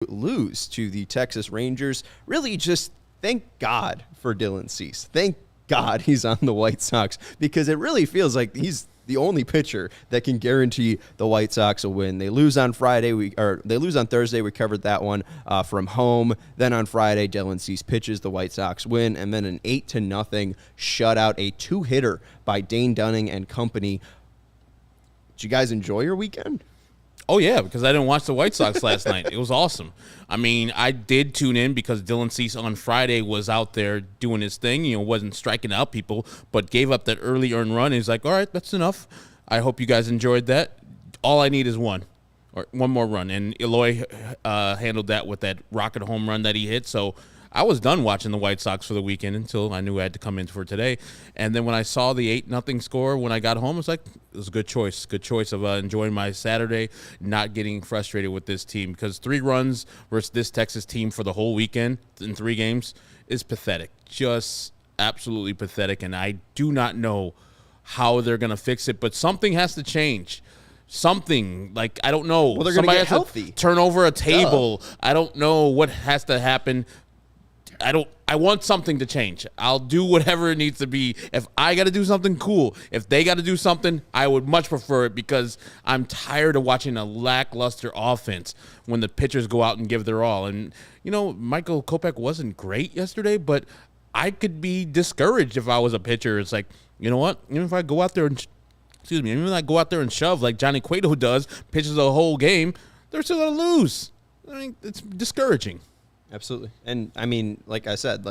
lose to the Texas Rangers. Really just thank God for Dylan Cease. Thank God he's on the White Sox, because it really feels like he's the only pitcher that can guarantee the White Sox a win. They lose on Friday, they lose on Thursday. We covered that one from home. Then on Friday, Dylan Cease pitches, the White Sox win, and then an 8-0 shutout, a 2-hitter by Dane Dunning and company. Did you guys enjoy your weekend? Oh, yeah, because I didn't watch the White Sox last night. It was awesome. I mean, I did tune in because Dylan Cease on Friday was out there doing his thing, wasn't striking out people, but gave up that early earned run. He's like, all right, that's enough. I hope you guys enjoyed that. All I need is one more run. And Eloy handled that with that rocket home run that he hit. So I was done watching the White Sox for the weekend until I knew I had to come in for today. And then when I saw the 8-0 score when I got home, I was like, it was a good choice. Good choice of enjoying my Saturday, not getting frustrated with this team. Because 3 runs versus this Texas team for the whole weekend in 3 games is pathetic. Just absolutely pathetic. And I do not know how they're going to fix it. But something has to change. Something, like, I don't know. Well, they're going to get healthy. Turn over a table. I don't know what has to happen. I want something to change. I'll do whatever it needs to be. If I got to do something, cool. If they got to do something, I would much prefer it, because I'm tired of watching a lackluster offense when the pitchers go out and give their all. And, Michael Kopech wasn't great yesterday, but I could be discouraged if I was a pitcher. It's like, you know what? Even if I go out there and, even if I go out there and shove like Johnny Cueto does, pitches the whole game, they're still going to lose. I mean, it's discouraging. Absolutely. And I mean, like I said,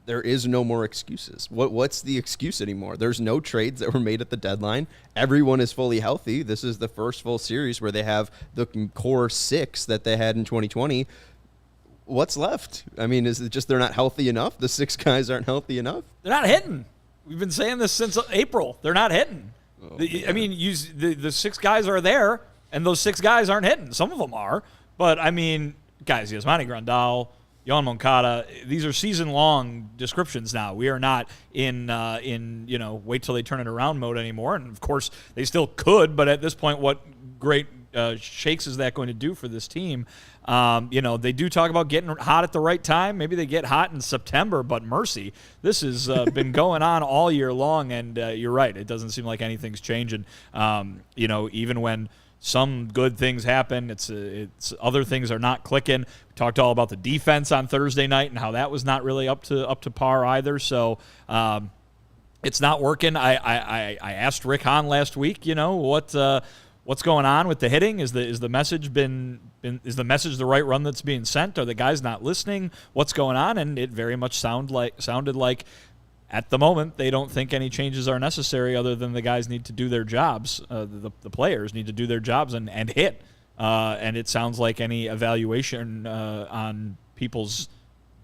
there is no more excuses. What's the excuse anymore? There's no trades that were made at the deadline. Everyone is fully healthy. This is the first full series where they have the core 6 that they had in 2020. What's left? I mean, is it just they're not healthy enough? The 6 guys aren't healthy enough? They're not hitting. We've been saying this since April. They're not hitting. Oh, I mean, the 6 guys are there, and those 6 guys aren't hitting. Some of them are. But, I mean, guys, Yasmani Grandal, Yohan Moncada, these are season-long descriptions now. We are not in wait till they turn it around mode anymore. And, of course, they still could, but at this point, what great shakes is that going to do for this team? They do talk about getting hot at the right time. Maybe they get hot in September, but mercy. This has been going on all year long, and you're right. It doesn't seem like anything's changing. Even when some good things happen, it's other things are not clicking. We talked all about the defense on Thursday night and how that was not really up to par either. So it's not working. I asked Rick Hahn last week, what's going on with the hitting? Is the message the right run that's being sent? Are the guys not listening? What's going on? And it very much sounded like at the moment, they don't think any changes are necessary other than the guys need to do their jobs. The players need to do their jobs and hit. And it sounds like any evaluation on people's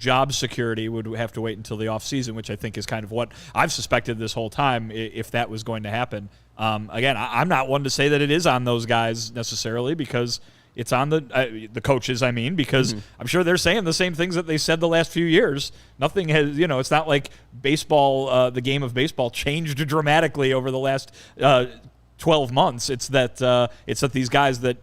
job security would have to wait until the offseason, which I think is kind of what I've suspected this whole time, if that was going to happen. Again, I'm not one to say that it is on those guys necessarily, because it's on the coaches, because I'm sure they're saying the same things that they said the last few years. Nothing has, it's not like baseball, the game of baseball changed dramatically over the last 12 months. It's that these guys that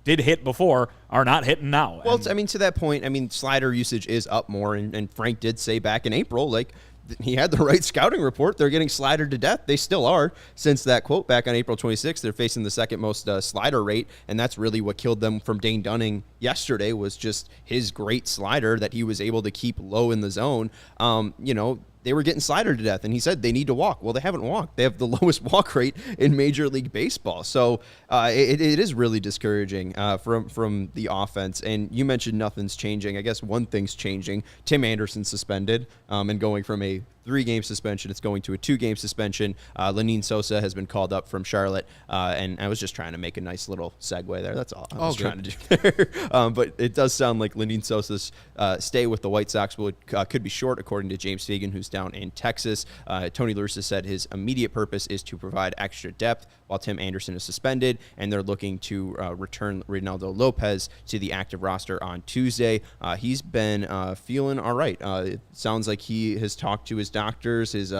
did hit before are not hitting now. Well, to that point, slider usage is up more, and Frank did say back in April, he had the right scouting report. They're getting slidered to death. They still are. Since that quote back on April 26th, they're facing the second most slider rate, and that's really what killed them from Dane Dunning yesterday, was just his great slider that he was able to keep low in the zone. They were getting slidered to death, and he said they need to walk. Well, they haven't walked. They have the lowest walk rate in Major League Baseball. So it is really discouraging from the offense. And you mentioned nothing's changing. I guess one thing's changing. Tim Anderson suspended and going from a 3-game suspension, it's going to a 2-game suspension. Lenine Sosa has been called up from Charlotte, and I was just trying to make a nice little segue there. That's all I was trying to do there. But it does sound like Lenine Sosa's stay with the White Sox could be short, according to James Fegan, who's down in Texas. Tony La Russa said his immediate purpose is to provide extra depth while Tim Anderson is suspended, and they're looking to return Reynaldo Lopez to the active roster on Tuesday. He's been feeling all right. It sounds like he has talked to his doctors. His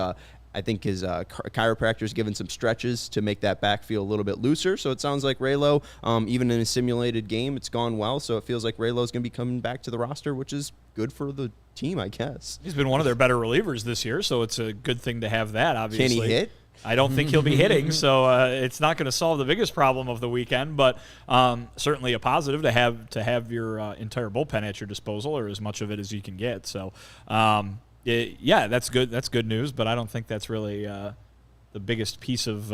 I think his chiropractor's given some stretches to make that back feel a little bit looser. So it sounds like Raylo, even in a simulated game, it's gone well. So it feels like Raylo's going to be coming back to the roster, which is good for the team, I guess. He's been one of their better relievers this year, so it's a good thing to have that, obviously. Can he hit? I don't think he'll be hitting, so it's not going to solve the biggest problem of the weekend, but certainly a positive to have your entire bullpen at your disposal, or as much of it as you can get. So, yeah, that's good. That's good news, but I don't think that's really the biggest piece of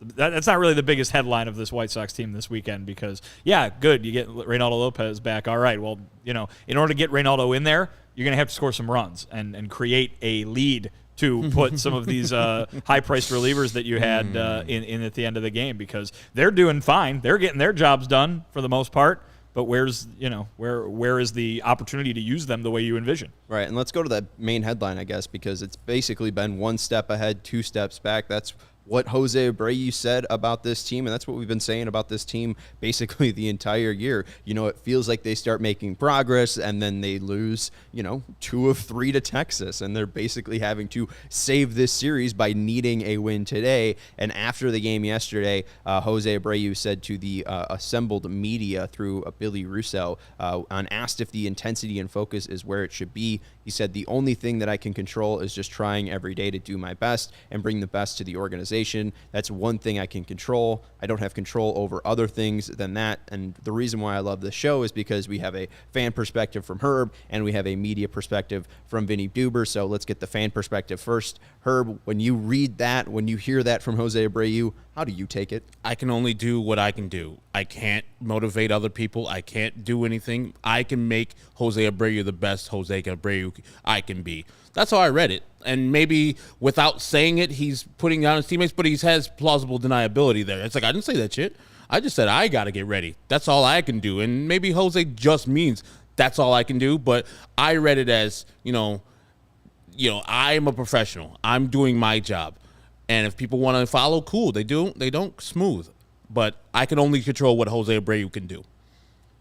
that's not really the biggest headline of this White Sox team this weekend, because, yeah, good, you get Reynaldo Lopez back. All right, well, in order to get Reynaldo in there, you're going to have to score some runs and create a lead to put some of these high-priced relievers that you had in at the end of the game, because they're doing fine. They're getting their jobs done for the most part. But where is the opportunity to use them the way you envision? Right, and let's go to the main headline, I guess, because it's basically been one step ahead, two steps back. That's what Jose Abreu said about this team, and that's what we've been saying about this team basically the entire year. It feels like they start making progress, and then they lose, 2 of 3 to Texas, and they're basically having to save this series by needing a win today. And after the game yesterday, Jose Abreu said to the assembled media through Billy Russo, on asked if the intensity and focus is where it should be, he said, "The only thing that I can control is just trying every day to do my best and bring the best to the organization. That's one thing I can control. I don't have control over other things than that." And the reason why I love this show is because we have a fan perspective from Herb and we have a media perspective from Vinnie Duber. So let's get the fan perspective first. Herb, when you read that, when you hear that from Jose Abreu, how do you take it? I can only do what I can do. I can't motivate other people. I can't do anything. I can make Jose Abreu the best Jose Abreu I can be. That's how I read it. And maybe without saying it, he's putting down his teammates, but he has plausible deniability there. It's like, I didn't say that shit. I just said I got to get ready. That's all I can do. And maybe Jose just means that's all I can do. But I read it as, I'm a professional. I'm doing my job. And if people want to follow, cool. They don't, smooth. But I can only control what Jose Abreu can do.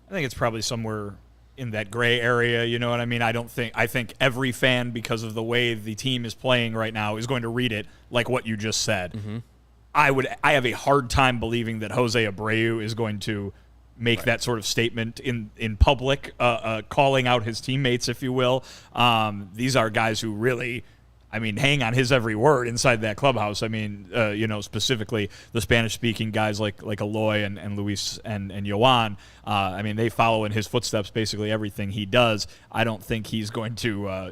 I think it's probably somewhere in that gray area, you know what I mean? I think every fan, because of the way the team is playing right now, is going to read it like what you just said. Mm-hmm. I have a hard time believing that Jose Abreu is going to make that sort of statement in public, calling out his teammates, if you will. These are guys who really, hang on his every word inside that clubhouse. Specifically the Spanish-speaking guys like Eloy and Luis and Yoan. They follow in his footsteps basically everything he does. I don't think he's going to,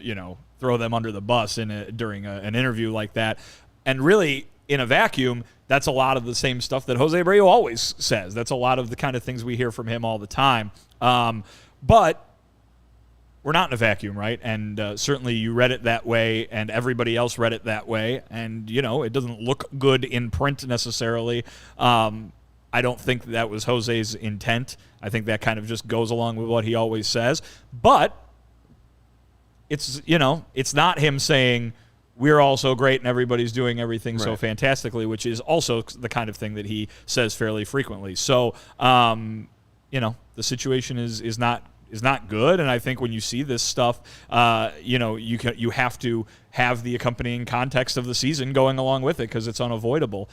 throw them under the bus during an interview like that. And really, in a vacuum, that's a lot of the same stuff that Jose Abreu always says. That's a lot of the kind of things we hear from him all the time. But we're not in a vacuum, right? And certainly you read it that way, and everybody else read it that way. And, it doesn't look good in print necessarily. I don't think that was Jose's intent. I think that kind of just goes along with what he always says. But it's not him saying we're all so great and everybody's doing everything so fantastically, which is also the kind of thing that he says fairly frequently. So, the situation is not good, and I think when you see this stuff, you have to have the accompanying context of the season going along with it, because it's unavoidable.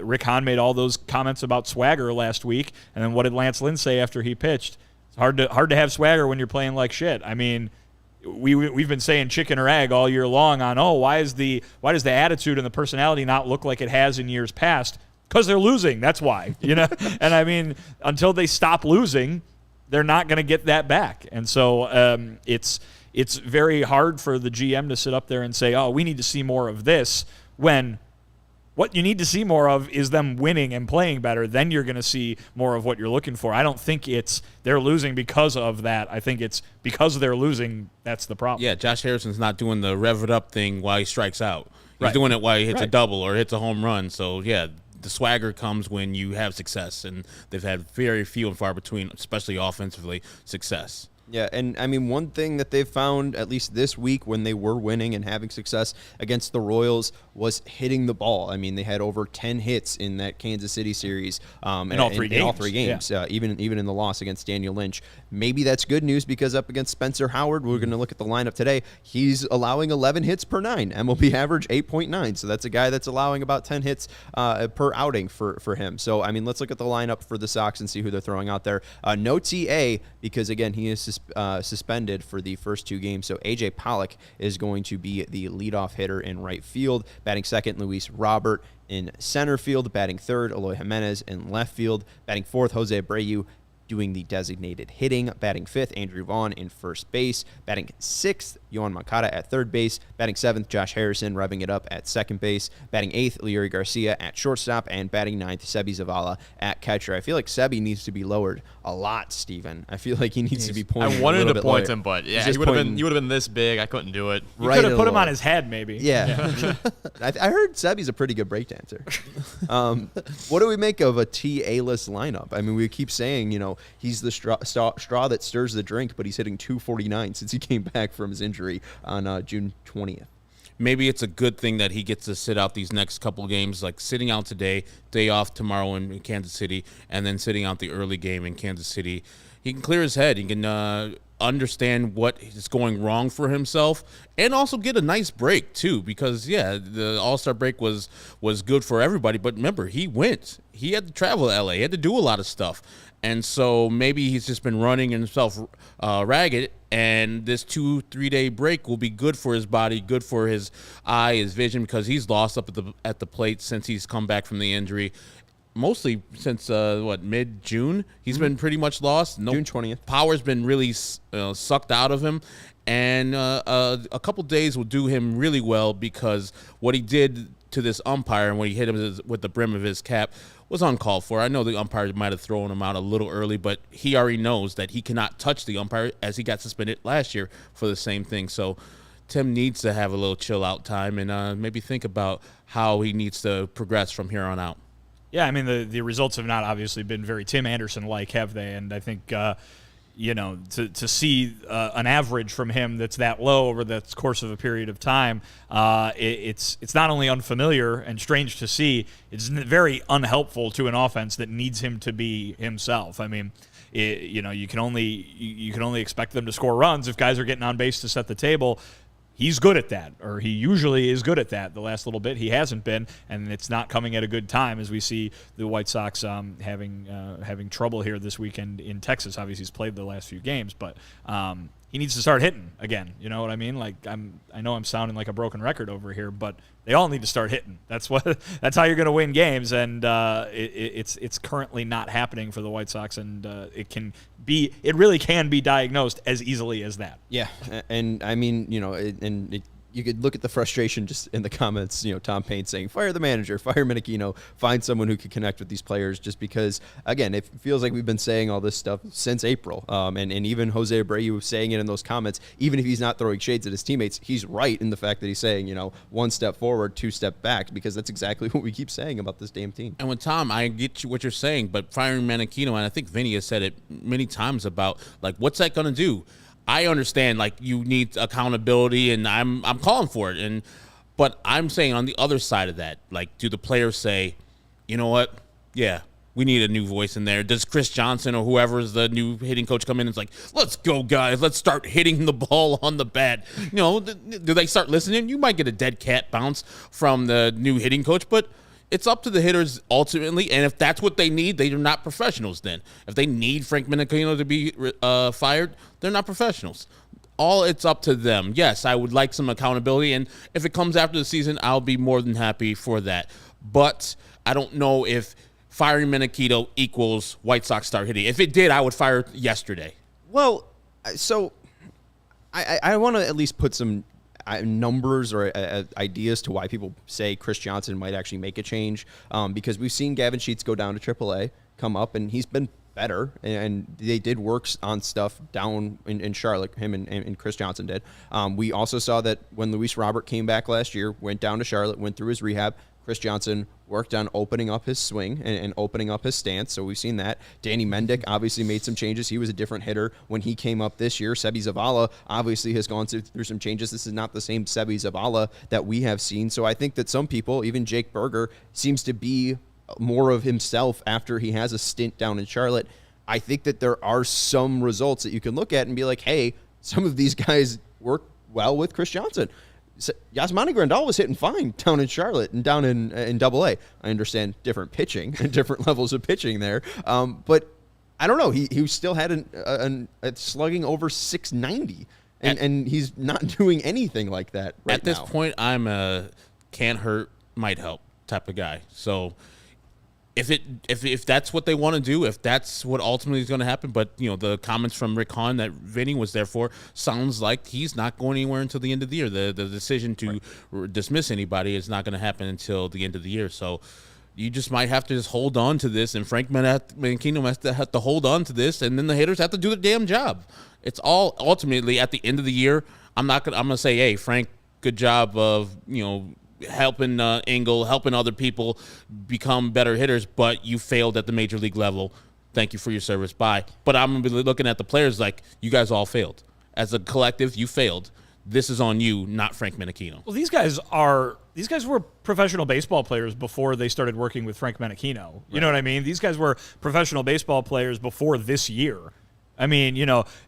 Rick Hahn made all those comments about swagger last week, and then what did Lance Lynn say after he pitched? It's hard to have swagger when you're playing like shit. We've been saying chicken or egg all year long on why does the attitude and the personality not look like it has in years past? Because they're losing. That's why. And until they stop losing, they're not going to get that back. And so it's very hard for the GM to sit up there and say, we need to see more of this, when what you need to see more of is them winning and playing better. Then you're going to see more of what you're looking for. I don't think it's they're losing because of that. I think it's because they're losing, that's the problem. Yeah, Josh Harrison's not doing the rev it up thing while he strikes out. He's doing it while he hits a double or hits a home run. So, yeah, the swagger comes when you have success, and they've had very few and far between, especially offensively, success. Yeah, and I mean, one thing that they've found, at least this week when they were winning and having success against the Royals, was hitting the ball. I mean, they had over 10 hits in that Kansas City series. In all three games. Yeah. Even in the loss against Daniel Lynch. Maybe that's good news because up against Spencer Howard, we're going to look at the lineup today. He's allowing 11 hits per 9. MLB average 8.9. So that's a guy that's allowing about 10 hits per outing for him. So, I mean, let's look at the lineup for the Sox and see who they're throwing out there. No TA because, again, he is suspended for the first 2 games. So A.J. Pollock is going to be the leadoff hitter in right field. Batting second, Luis Robert. In center field, batting third, Eloy Jimenez. In left field, batting fourth, Jose Abreu, doing the designated hitting. Batting fifth, Andrew Vaughn in first base. Batting sixth, Yohan Moncada at third base. Batting seventh, Josh Harrison revving it up at second base. Batting eighth, Leury Garcia at shortstop. And batting ninth, Sebi Zavala at catcher. I feel like Sebi needs to be lowered a lot, Steven. I feel like he needs to be pointed. I wanted to point lower. him, but yeah, he would have been this big. I couldn't do it. You could have put him on his head, maybe. Yeah. I heard Sebi's a pretty good breakdancer. What do we make of a TA-less lineup? I mean, we keep saying, he's the straw that stirs the drink, but he's hitting 249 since he came back from his injury on June 20th. Maybe it's a good thing that he gets to sit out these next couple of games, like sitting out today, day off tomorrow in Kansas City, and then sitting out the early game in Kansas City. He can clear his head. He can understand what is going wrong for himself and also get a nice break, too, because, yeah, the All-Star break was good for everybody. But remember, he went. He had to travel to L.A. He had to do a lot of stuff. And so maybe he's just been running himself ragged, and this 2-3 day break will be good for his body, good for his eye, his vision, because he's lost up at the plate since he's come back from the injury. Mostly since, mid-June? He's been pretty much lost. June 20th. Power's been really sucked out of him. And a couple days will do him really well because what he did to this umpire and when he hit him with the brim of his cap was uncalled for. I know the umpire might have thrown him out a little early, but he already knows that he cannot touch the umpire as he got suspended last year for the same thing. So Tim needs to have a little chill-out time and maybe think about how he needs to progress from here on out. Yeah, I mean, the results have not obviously been very Tim Anderson-like, have they? And I think, to see an average from him that's that low over the course of a period of time, it's not only unfamiliar and strange to see, it's very unhelpful to an offense that needs him to be himself. I mean, you can only expect them to score runs if guys are getting on base to set the table. He's good at that, or he usually is good at that. The last little bit he hasn't been, and it's not coming at a good time as we see the White Sox having trouble here this weekend in Texas. Obviously, he's played the last few games, but he needs to start hitting again. You know what I mean? Like I know I'm sounding like a broken record over here, but they all need to start hitting. That's how you're going to win games, and it's currently not happening for the White Sox, and it really can be diagnosed as easily as that. Yeah, and I mean, you could look at the frustration just in the comments, Tom Payne saying, fire the manager, fire Menachino, find someone who can connect with these players, just because, again, it feels like we've been saying all this stuff since April. And even Jose Abreu saying it in those comments, even if he's not throwing shades at his teammates, he's right in the fact that he's saying, 1 step forward, 2 step back, because that's exactly what we keep saying about this damn team. And with Tom, I get what you're saying, but firing Menachino, and I think Vinny has said it many times about, what's that going to do? I understand, you need accountability, and I'm calling for it. But I'm saying on the other side of that, do the players say, you know what? Yeah, we need a new voice in there. Does Chris Johnson or whoever is the new hitting coach come in and it's let's go, guys. Let's start hitting the ball on the bat. Do they start listening? You might get a dead cat bounce from the new hitting coach, but it's up to the hitters ultimately, and if that's what they need, they are not professionals then. If they need Frank Menachino to be fired, they're not professionals. It's up to them. Yes, I would like some accountability, and if it comes after the season, I'll be more than happy for that. But I don't know if firing Menachino equals White Sox start hitting. If it did, I would fire it yesterday. Well, so I want to at least put some numbers or ideas to why people say Chris Johnson might actually make a change, because we've seen Gavin Sheets go down to AAA, come up, and he's been better, and they did work on stuff down in Charlotte, him and Chris Johnson did. We also saw that when Luis Robert came back last year, went down to Charlotte, went through his rehab, Chris Johnson worked on opening up his swing and opening up his stance. So we've seen that. Danny Mendick obviously made some changes. He was a different hitter when he came up this year. Sebi Zavala obviously has gone through some changes. This is not the same Sebi Zavala that we have seen. So I think that some people, even Jake Berger, seems to be more of himself after he has a stint down in Charlotte. I think that there are some results that you can look at and be like, hey, some of these guys work well with Chris Johnson. Yasmani Grandal was hitting fine down in Charlotte and down in Double-A. I understand different pitching and different levels of pitching there, but I don't know. He still had a slugging over 690, and he's not doing anything like that right now. At this point, I'm a can't hurt, might help type of guy. So if that's what they want to do, if that's what ultimately is going to happen, but the comments from Rick Hahn that Vinny was there for sounds like he's not going anywhere until the end of the year. The decision to dismiss anybody is not going to happen until the end of the year. So you just might have to just hold on to this, and Frank Manchino has to hold on to this, and then the hitters have to do their damn job. It's all ultimately at the end of the year. I'm going to say, hey, Frank, good job of helping Engel, helping other people become better hitters, but you failed at the major league level. Thank you for your service. Bye. But I'm going to be looking at the players like, you guys all failed. As a collective, you failed. This is on you, not Frank Menachino. Well, these guys were professional baseball players before they started working with Frank Menachino. You know what I mean? These guys were professional baseball players before this year. I mean,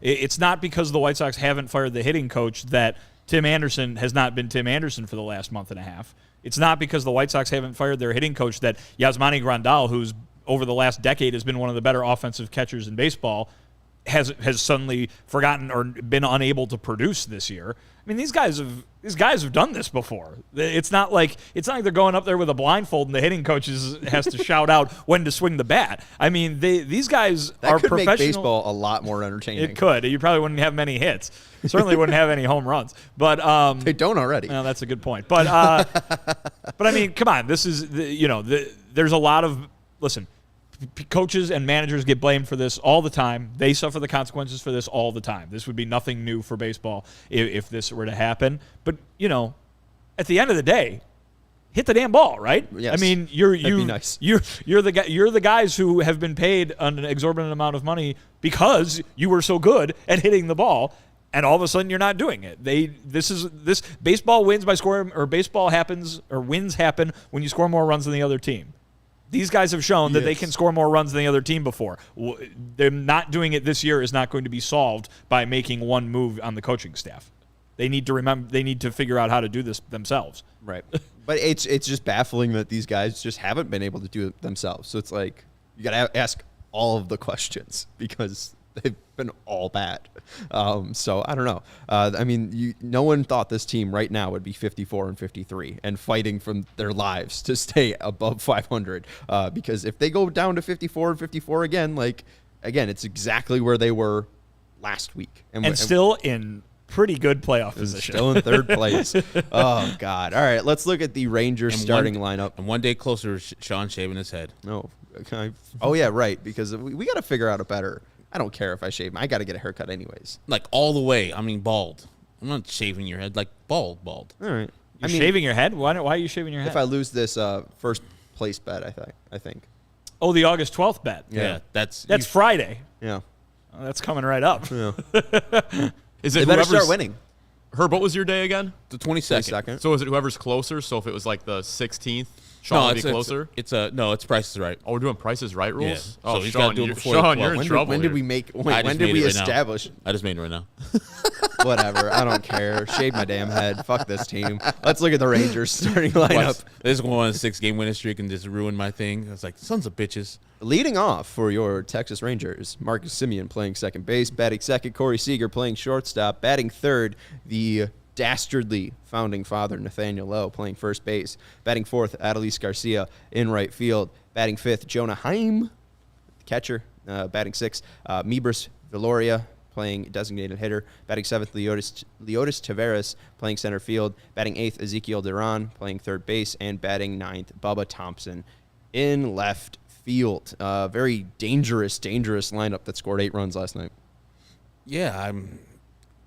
it's not because the White Sox haven't fired the hitting coach that Tim Anderson has not been Tim Anderson for the last month and a half. It's not because the White Sox haven't fired their hitting coach that Yasmani Grandal, who's over the last decade has been one of the better offensive catchers in baseball, has suddenly forgotten or been unable to produce this year. I mean, these guys have done this before. It's not like they're going up there with a blindfold and the hitting coach has to shout out when to swing the bat. I mean, these guys are professional. That could make baseball a lot more entertaining. It could. You probably wouldn't have many hits. Certainly wouldn't have any home runs. But they don't already. Well, that's a good point. But but I mean, come on. This is there's a lot of coaches and managers get blamed for this all the time. They suffer the consequences for this all the time. This would be nothing new for baseball if this were to happen. But, at the end of the day, hit the damn ball, right? Yes. I mean, That'd be nice. you're the guys who have been paid an exorbitant amount of money because you were so good at hitting the ball, and all of a sudden you're not doing it. This baseball wins by scoring, or baseball happens or wins happen when you score more runs than the other team. These guys have shown that they can score more runs than the other team before. Them not doing it this year is not going to be solved by making one move on the coaching staff. They need to remember. They need to figure out how to do this themselves. Right. But it's just baffling that these guys just haven't been able to do it themselves. So it's like you got to ask all of the questions because they've been all bad. So I don't know. I mean, no one thought this team right now would be 54-53 and fighting from their lives to stay above 500. Because if they go down to 54-54 again, it's exactly where they were last week, and still in pretty good playoff position. Still in third place. Oh God! All right, let's look at the Rangers starting lineup. And one day closer, Sean shaving his head. No. Oh yeah, right. Because we got to figure out a better. I don't care if I shave. I got to get a haircut anyways. Like all the way. I mean, bald. I'm not shaving your head. Like bald. All right. You're shaving your head? Why are you shaving your head? If I lose this first place bet, I think. Oh, the August 12th bet. Yeah, that's Friday. Yeah. Oh, that's coming right up. Yeah. Is it They better start winning. Herb, what was your day again? the 22nd. So is it whoever's closer? So if it was like the 16th, Sean would be closer? It's Price is Right. Oh, we're doing Price is Right rules? Yeah. Oh, So he's gotta do it before Sean, the you're in 12th. trouble When here. did we make? I When just did made we it right now. establish? I just made it right now. Whatever. I don't care. Shave my damn head. Fuck this team. Let's look at the Rangers starting lineup. This is going on a 6-game winning streak and just ruined my thing. I was like, sons of bitches. Leading off for your Texas Rangers, Marcus Semien playing second base, batting second, Corey Seager playing shortstop, batting third, the dastardly founding father Nathaniel Lowe playing first base, batting fourth, Adolis Garcia in right field, batting fifth, Jonah Heim, catcher, batting sixth, Mibris Viloria playing designated hitter, batting seventh, Leotis Taveras playing center field, batting eighth, Ezekiel Duran playing third base, and batting ninth, Bubba Thompson in left field. Very dangerous lineup that scored 8 runs last night. Yeah,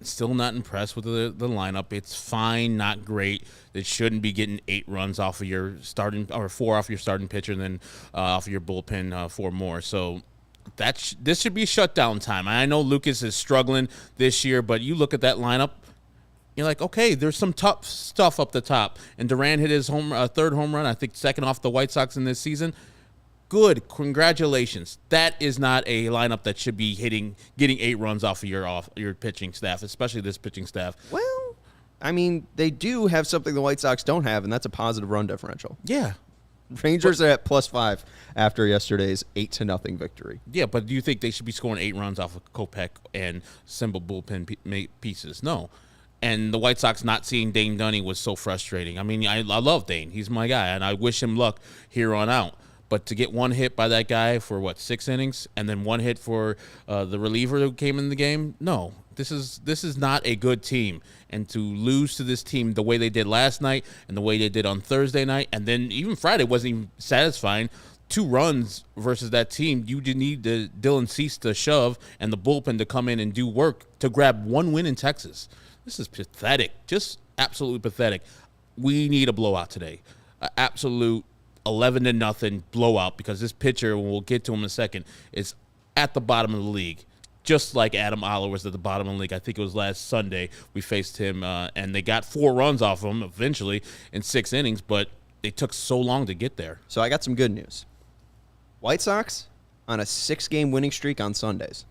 Still not impressed with the lineup. It's fine, not great. It shouldn't be getting 8 runs off of your starting, or 4 off your starting pitcher, and then off of your bullpen 4 more. So this should be shutdown time. I know Lucas is struggling this year, but you look at that lineup, you're like, okay, there's some tough stuff up the top. And Duran hit his third home run, I think second off the White Sox in this season. Good, congratulations. That is not a lineup that should be getting 8 runs off of your pitching staff, especially this pitching staff. Well, I mean, they do have something the White Sox don't have, and that's a positive run differential. Yeah. Rangers are at +5 after yesterday's 8-0 victory. Yeah, but do you think they should be scoring 8 runs off of Kopech and simple bullpen pieces? No. And the White Sox not seeing Dane Dunny was so frustrating. I mean, I love Dane. He's my guy, and I wish him luck here on out. But to get 1 hit by that guy for, 6 innings, and then 1 hit for the reliever who came in the game, no. This is not a good team. And to lose to this team the way they did last night and the way they did on Thursday night, and then even Friday wasn't even satisfying. 2 runs versus that team, you did need Dylan Cease to shove and the bullpen to come in and do work to grab 1 win in Texas. This is pathetic, just absolutely pathetic. We need a blowout today, an absolute 11-0 blowout, because this pitcher, we'll get to him in a second, is at the bottom of the league. Just like Adam Oller was at the bottom of the league. I think it was last Sunday we faced him, and they got 4 runs off him eventually in 6 innings, but it took so long to get there. So I got some good news. White Sox on a 6-game winning streak on Sundays.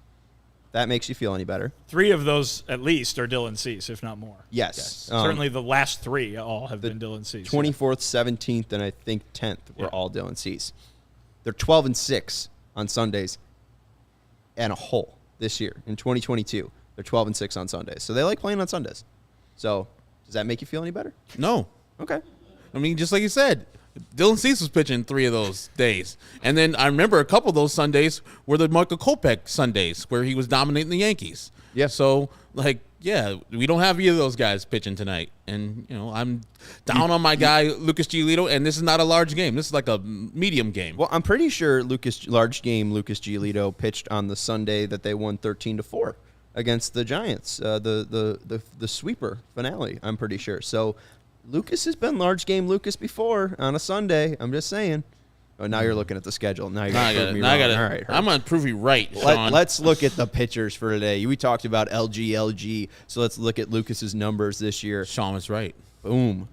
That makes you feel any better? 3 of those at least are Dylan Cease, if not more. Yes. Certainly the last 3 all have been Dylan Cease. 24th, 17th, and I think 10th were all Dylan Cease. They're 12-6 on Sundays and a whole this year in 2022. They're 12-6 on Sundays. So they like playing on Sundays. So does that make you feel any better? No. Okay. I mean, just like you said, Dylan Cease was pitching 3 of those days. And then I remember a couple of those Sundays were the Michael Kopech Sundays where he was dominating the Yankees. Yeah. So, we don't have either of those guys pitching tonight. And, I'm down on my guy, Lucas Giolito, and this is not a large game. This is like a medium game. Well, I'm pretty sure Lucas Giolito pitched on the Sunday that they won 13-4 against the Giants, the sweeper finale, I'm pretty sure. So Lucas has been large game Lucas before on a Sunday. I'm just saying. Oh, now you're looking at the schedule. Now you're going to prove me wrong. All right, I'm going to prove you right, Sean. Let's look at the pitchers for today. We talked about LG, so let's look at Lucas's numbers this year. Sean was right. Boom.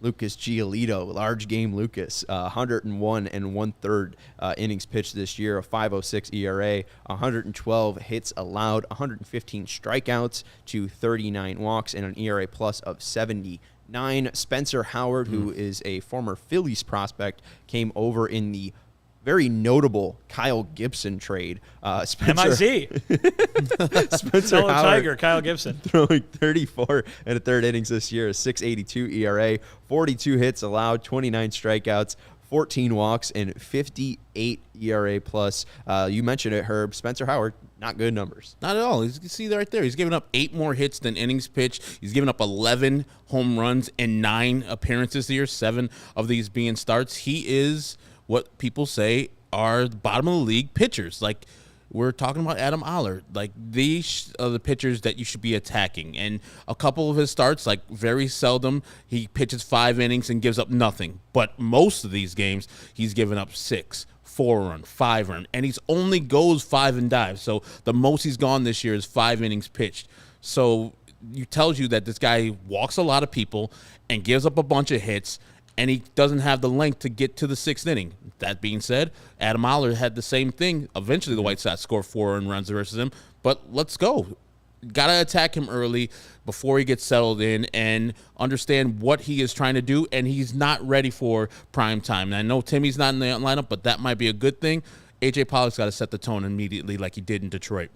Lucas Giolito, large game Lucas, 101 1/3 innings pitched this year, a 5.06 ERA, 112 hits allowed, 115 strikeouts to 39 walks, and an ERA plus of 79. Spencer Howard, who is a former Phillies prospect, came over in the very notable Kyle Gibson trade. MIZ. Spencer Fellow Howard Tiger, Kyle Gibson. throwing 34 and a third innings this year, a 6.82 ERA, 42 hits allowed, 29 strikeouts, 14 walks, and 58 ERA plus. You mentioned it, Herb. Spencer Howard, not good numbers. Not at all. You can see right there. He's given up 8 more hits than innings pitched. He's given up 11 home runs in 9 appearances this year, 7 of these being starts. He is what people say are the bottom of the league pitchers. Like, we're talking about Adam Oller. Like, these are the pitchers that you should be attacking. And a couple of his starts, like, very seldom, he pitches 5 innings and gives up nothing. But most of these games, he's given up 6, 4-run, 5-run, and he's only goes 5 and dives. So the most he's gone this year is 5 innings pitched. So it tells you that this guy walks a lot of people and gives up a bunch of hits, and he doesn't have the length to get to the 6th inning. That being said, Adam Oller had the same thing. Eventually, the White Sox scored 4 earned runs versus him. But let's go. Got to attack him early before he gets settled in and understand what he is trying to do, and he's not ready for prime time. And I know Timmy's not in the lineup, but that might be a good thing. A.J. Pollock's got to set the tone immediately like he did in Detroit.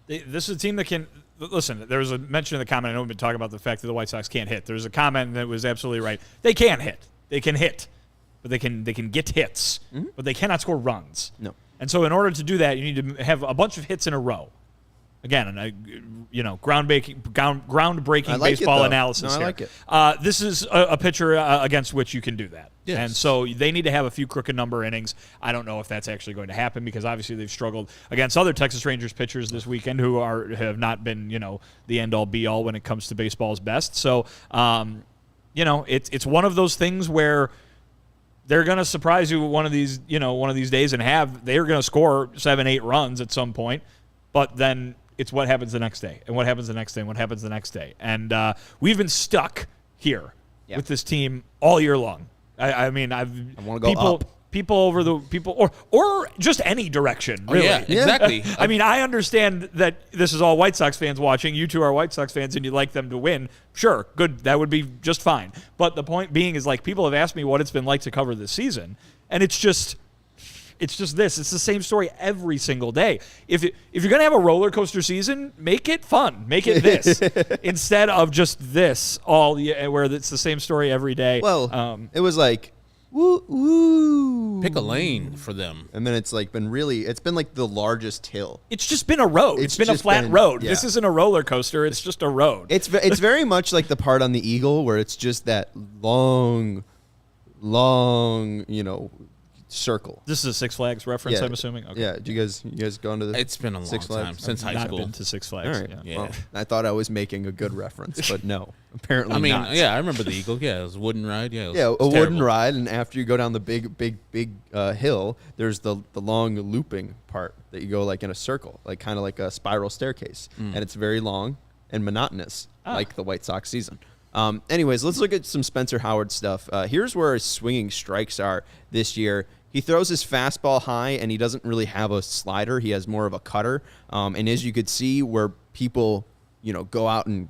This is a team that can – listen, there was a mention in the comment. I know we've been talking about the fact that the White Sox can't hit. There's a comment that was absolutely right. They can hit. They can hit. But they can get hits. But they cannot score runs. No. And so in order to do that, you need to have a bunch of hits in a row. Again, groundbreaking I like it, baseball though. analysis No, I here. like it. This is a pitcher against which you can do that. Yes. And so they need to have a few crooked number innings. I don't know if that's actually going to happen because obviously they've struggled against other Texas Rangers pitchers this weekend who have not been, the end-all be-all when it comes to baseball's best. So, it's one of those things where they're going to surprise you one of these days and they're going to score 7-8 runs at some point, but then it's what happens the next day and what happens the next day and what happens the next day. And we've been stuck here with this team all year long. I wanna go up. People over the people or just any direction, really. Yeah, exactly. I mean, I understand that this is all White Sox fans watching. You two are White Sox fans and you'd like them to win. Sure, good. That would be just fine. But the point being is, people have asked me what it's been like to cover this season, and it's just this. It's the same story every single day. If you're going to have a roller coaster season, make it fun. Make it this instead of just this where it's the same story every day. Well, it was like, woo, woo. Pick a lane for them. And then it's been the largest hill. It's just been a road. It's been a flat road. Yeah. This isn't a roller coaster. It's just a road. It's very much like the part on the Eagle where it's just that long, circle. This is a Six Flags reference, I'm assuming. Okay. Yeah. Do you guys gone to the It's been a long Six Flags? time since high Not school. been to Six Flags. All right. Yeah. Yeah. Well, I thought I was making a good reference, but no, apparently I mean, not. yeah, I remember the Eagle. Yeah, it was a wooden ride. Yeah, Yeah, it a was wooden terrible. ride, and after you go down the big hill, there's the long looping part that you go in a circle, kind of like a spiral staircase, and it's very long and monotonous, like the White Sox season. Anyways, let's look at some Spencer Howard stuff. Here's where his swinging strikes are this year. He throws his fastball high, and he doesn't really have a slider. He has more of a cutter. And as you could see, where people, go out and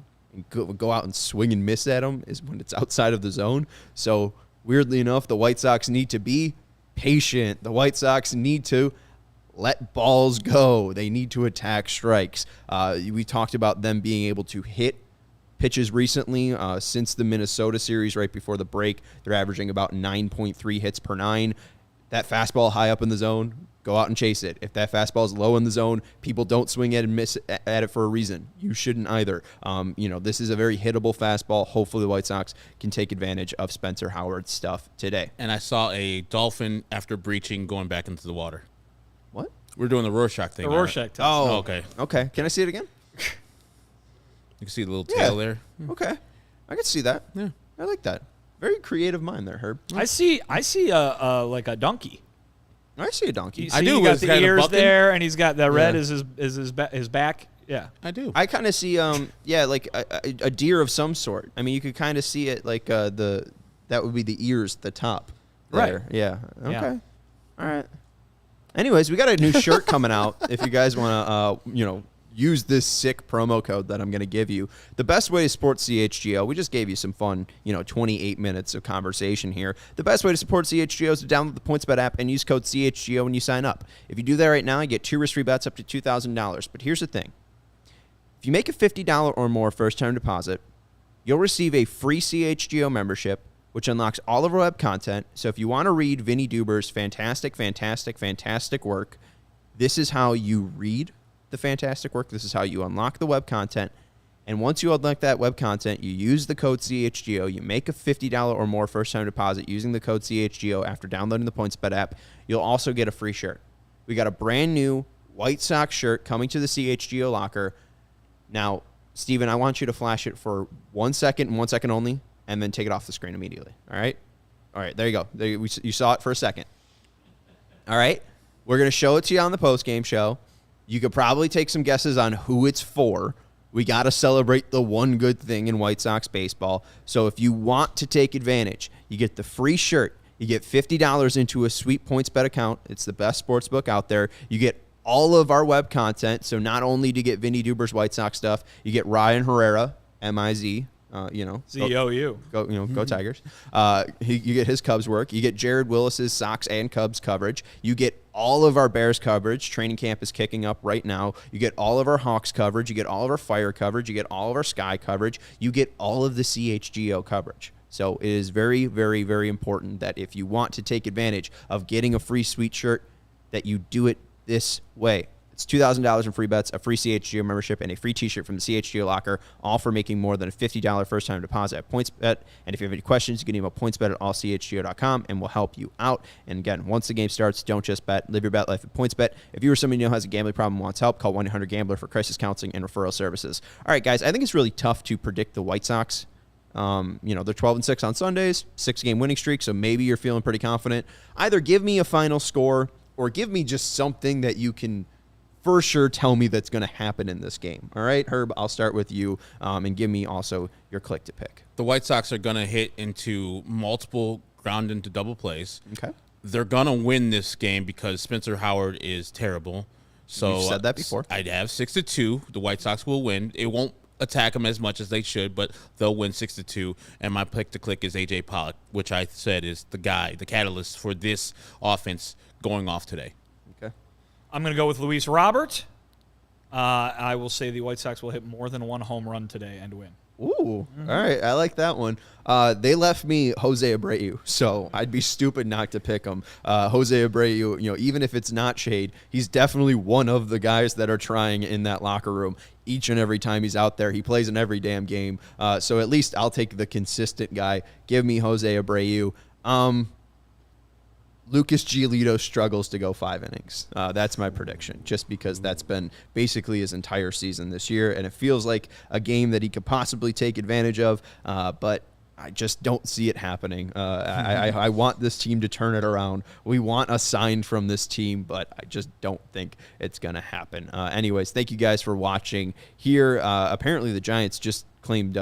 swing and miss at him is when it's outside of the zone. So weirdly enough, the White Sox need to be patient. The White Sox need to let balls go. They need to attack strikes. We talked about them being able to hit pitches recently. Since the Minnesota series right before the break, they're averaging about 9.3 hits per 9. That fastball high up in the zone, go out and chase it. If that fastball is low in the zone, people don't swing at it and miss at it for a reason. You shouldn't either. This is a very hittable fastball. Hopefully the White Sox can take advantage of Spencer Howard's stuff today. And I saw a dolphin after breaching going back into the water. What? We're doing the Rorschach thing. The Rorschach test. Oh, okay. Okay. Can I see it again? You can see the little tail there. Okay. I can see that. Yeah. I like that. Very creative mind there, Herb. I see a donkey. I see a donkey. I do, He got it's the kind of ears bucking. there, and he's got the red Yeah. is his back. Yeah. I do. I kind of see, like a deer of some sort. I mean, you could kind of see it like that would be the ears, the top. There. Right. Yeah. Okay. Yeah. All right. Anyways, we got a new shirt coming out. If you guys want to, use this sick promo code that I'm going to give you. The best way to support CHGO, we just gave you some fun, 28 minutes of conversation here. The best way to support CHGO is to download the PointsBet app and use code CHGO when you sign up. If you do that right now, you get 2 risk-free bets up to $2,000. But here's the thing. If you make a $50 or more first-time deposit, you'll receive a free CHGO membership, which unlocks all of our web content. So if you want to read Vinnie Duber's fantastic work, this is how you read the fantastic work. This is how you unlock the web content. And once you unlock that web content, you use the code CHGO. You make a $50 or more first-time deposit using the code CHGO after downloading the PointsBet app. You'll also get a free shirt. We got a brand new White Sox shirt coming to the CHGO locker. Now, Steven, I want you to flash it for 1 second and 1 second only, and then take it off the screen immediately. All right? All right, there you go. You saw it for a second. All right? We're going to show it to you on the postgame show. You could probably take some guesses on who it's for. We got to celebrate the one good thing in White Sox baseball. So if you want to take advantage, you get the free shirt. You get $50 into a sweet PointsBet account. It's the best sports book out there. You get all of our web content. So not only do you get Vinnie Duber's White Sox stuff, you get Ryan Herrera, M-I-Z, COU. Go Tigers. You get his Cubs work. You get Jared Willis's Sox and Cubs coverage. You get all of our Bears coverage. Training camp is kicking up right now. You get all of our Hawks coverage. You get all of our Fire coverage. You get all of our Sky coverage. You get all of the CHGO coverage. So it is very, very, very important that if you want to take advantage of getting a free sweet shirt, that you do it this way. It's $2,000 in free bets, a free CHGO membership, and a free t-shirt from the CHGO locker, all for making more than a $50 first-time deposit at PointsBet. And if you have any questions, you can email pointsbet@allchgo.com, and we'll help you out. And again, once the game starts, don't just bet. Live your bet life at PointsBet. If you or someone you know has a gambling problem and wants help, call 1-800-GAMBLER for crisis counseling and referral services. All right, guys, I think it's really tough to predict the White Sox. They're 12-6 on Sundays, 6-game winning streak, so maybe you're feeling pretty confident. Either give me a final score or give me just something that you can for sure tell me that's going to happen in this game. All right, Herb, I'll start with you, and give me also your click to pick. The White Sox are going to hit into multiple ground into double plays. Okay. They're going to win this game because Spencer Howard is terrible. So You've said that before. I'd have 6-2. The White Sox will win. It won't attack them as much as they should, but they'll win 6-2. And my pick to click is A.J. Pollock, which I said is the guy, the catalyst for this offense going off today. I'm going to go with Luis Robert. I will say the White Sox will hit more than one home run today and win. Ooh, all right. I like that one. They left me Jose Abreu, so I'd be stupid not to pick him. Jose Abreu, even if it's not shade, he's definitely one of the guys that are trying in that locker room each and every time he's out there. He plays in every damn game. So at least I'll take the consistent guy. Give me Jose Abreu. Lucas Giolito struggles to go 5 innings. That's my prediction, just because that's been basically his entire season this year, and it feels like a game that he could possibly take advantage of, but I just don't see it happening. I want this team to turn it around. We want a sign from this team, but I just don't think it's going to happen. Anyways, thank you guys for watching here. Apparently the Giants just claimed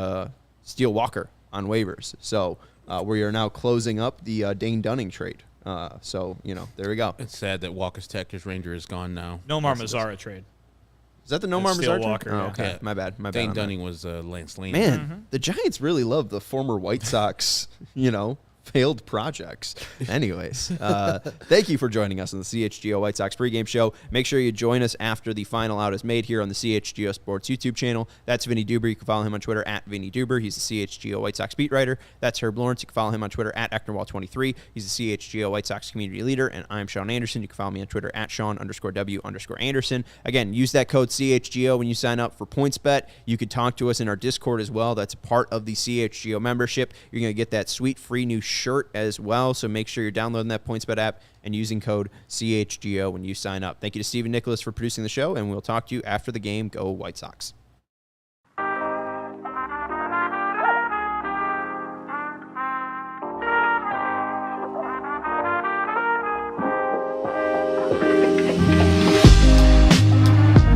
Steele Walker on waivers, so we are now closing up the Dane Dunning trade. There we go. It's sad that Walker's Texas Ranger is gone now. Nomar Mazara trade. Is that the Nomar Steele Mazara? Walker, Oh, yeah. okay. Yeah. My bad. Dane Dunning was Lance Lane. Man, the Giants really love the former White Sox, failed projects. Anyways, thank you for joining us on the CHGO White Sox pregame show. Make sure you join us after the final out is made here on the CHGO Sports YouTube channel. That's Vinnie Duber. You can follow him on Twitter at Vinnie Duber. He's the CHGO White Sox beat writer. That's Herb Lawrence. You can follow him on Twitter at Ecknerwall23. He's the CHGO White Sox community leader. And I'm Sean Anderson. You can follow me on Twitter at Sean_W_Anderson. Again, use that code CHGO when you sign up for PointsBet. You can talk to us in our Discord as well. That's a part of the CHGO membership. You're going to get that sweet free new shirt as well, so make sure you're downloading that PointsBet app and using code CHGO when you sign up. Thank you to Stephen Nicholas for producing the show, and we'll talk to you after the game. Go White Sox.